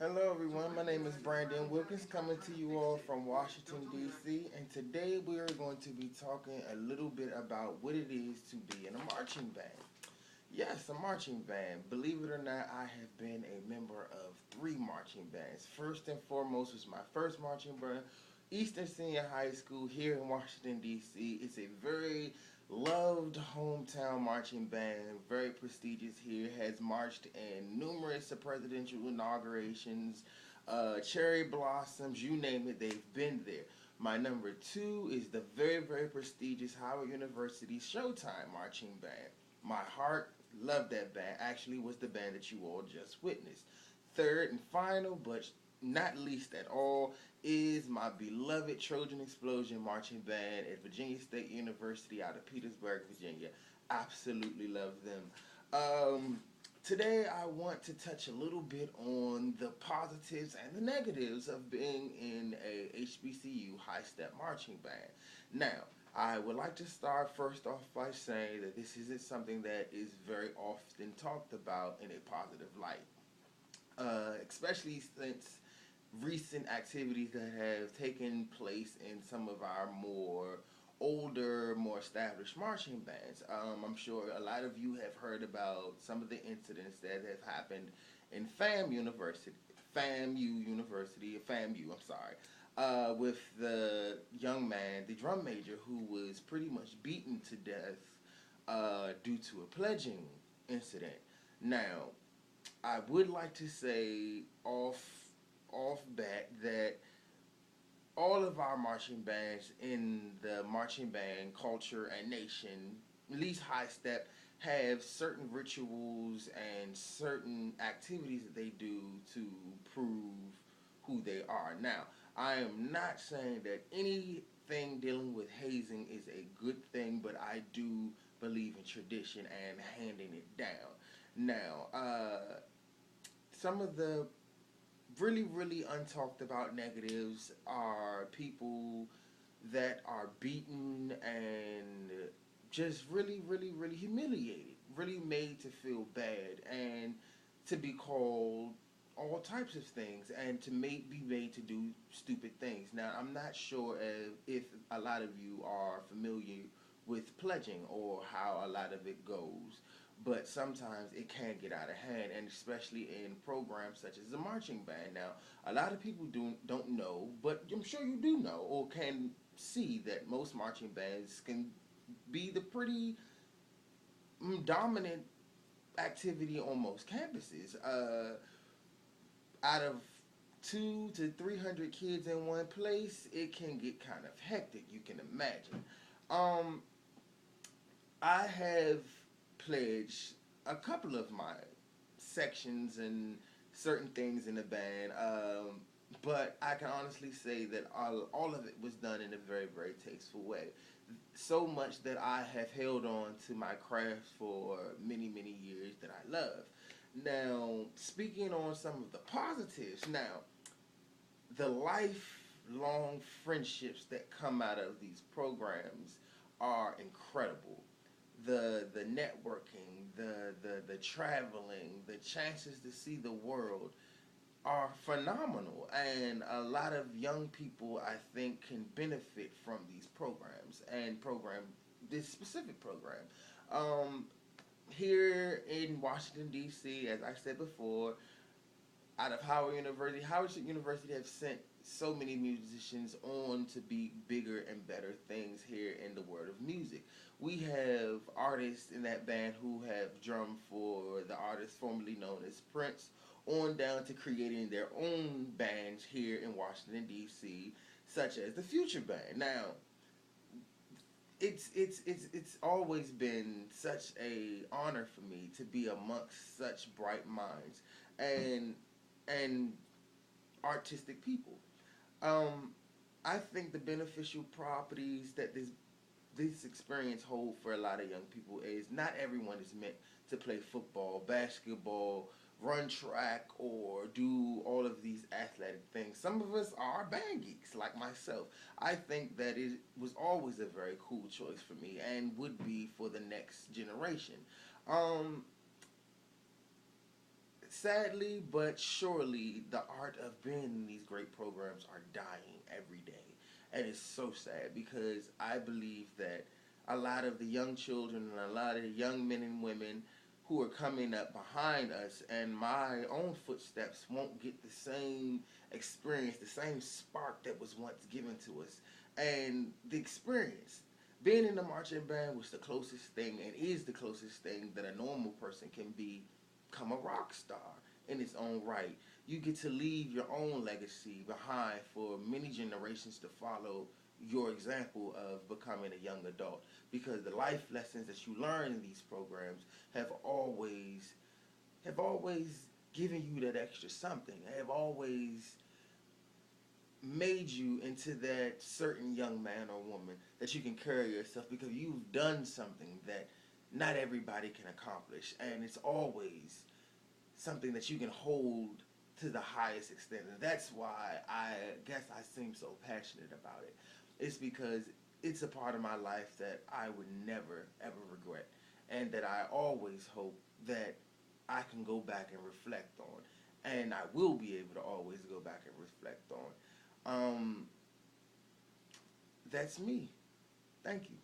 Hello, everyone. My name is Brandon Wilkins, coming to you all from Washington, D.C. And today we are going to be talking a little bit about what it is to be in a marching band. Yes, a marching band. Believe it or not, I have been a member of three marching bands. First and foremost was my first marching band, Eastern Senior High School here in Washington, D.C. It's a very loved hometown marching band, very prestigious here, has marched in numerous presidential inaugurations, cherry blossoms, you name it, they've been there. My number two is the very prestigious Howard University Showtime Marching Band. My heart loved that band. Actually, was the band that you all just witnessed. Third and final, but not least at all, is my beloved Trojan Explosion Marching Band at Virginia State University out of Petersburg, Virginia. Absolutely love them. Today, I want to touch a little bit on the positives and the negatives of being in a HBCU high step marching band. Now, I would like to start first off by saying that this isn't something that is very often talked about in a positive light, especially since recent activities that have taken place in some of our more older, more established marching bands. I'm sure a lot of you have heard about some of the incidents that have happened in FAMU, I'm sorry, with the young man, the drum major, who was pretty much beaten to death due to a pledging incident. Now, I would like to say off bat that all of our marching bands in the marching band culture and nation, at least high step, have certain rituals and certain activities that they do to prove who they are. Now, I am not saying that anything dealing with hazing is a good thing, but I do believe in tradition and handing it down. Now, some of the really untalked about negatives are people that are beaten and just really humiliated, really made to feel bad and to be called all types of things and to be made to do stupid things. Now, I'm not sure if a lot of you are familiar with pledging or how a lot of it goes, but sometimes it can get out of hand, and especially in programs such as the marching band. Now, a lot of people don't know, but I'm sure you do know or can see that most marching bands can be the pretty dominant activity on most campuses. Out of 200 to 300 kids in one place, it can get kind of hectic. You can imagine. Um, I have pledged a couple of my sections and certain things in the band, but I can honestly say that all of it was done in a very tasteful way. So much that I have held on to my craft for many years that I love. Now, speaking on some of the positives, now, the lifelong friendships that come out of these programs are incredible. The networking, the traveling, the chances to see the world are phenomenal, and a lot of young people I think can benefit from these programs and program this specific program. Um, Here in Washington D.C., as I said before, out of Howard University have sent so many musicians on to be bigger and better things here in the world of music. We have artists in that band who have drummed for the artist formerly known as Prince, on down to creating their own bands here in Washington D.C., such as the Future Band. Now, it's always been such a honor for me to be amongst such bright minds and and artistic people. Um, I think the beneficial properties that this experience hold for a lot of young people is not everyone is meant to play football, basketball, run track, or do all of these athletic things. Some of us are band geeks, like myself. I think that it was always a very cool choice for me and would be for the next generation. Um, sadly but surely, the art of being in these great programs are dying every day. And it's so sad because I believe that a lot of the young children and a lot of the young men and women who are coming up behind us and my own footsteps won't get the same experience, the same spark that was once given to us. And the experience, being in the marching band was the closest thing and is the closest thing that a normal person can become a rock star in its own right. You get to leave your own legacy behind for many generations to follow your example of becoming a young adult, because the life lessons that you learn in these programs have always given you that extra something, have always made you into that certain young man or woman that you can carry yourself, because you've done something that not everybody can accomplish, and it's always something that you can hold to the highest extent. And that's why I guess I seem so passionate about it. It's because it's a part of my life that I would never ever regret, and that I always hope that I can go back and reflect on, and I will be able to always go back and reflect on. That's me. Thank you.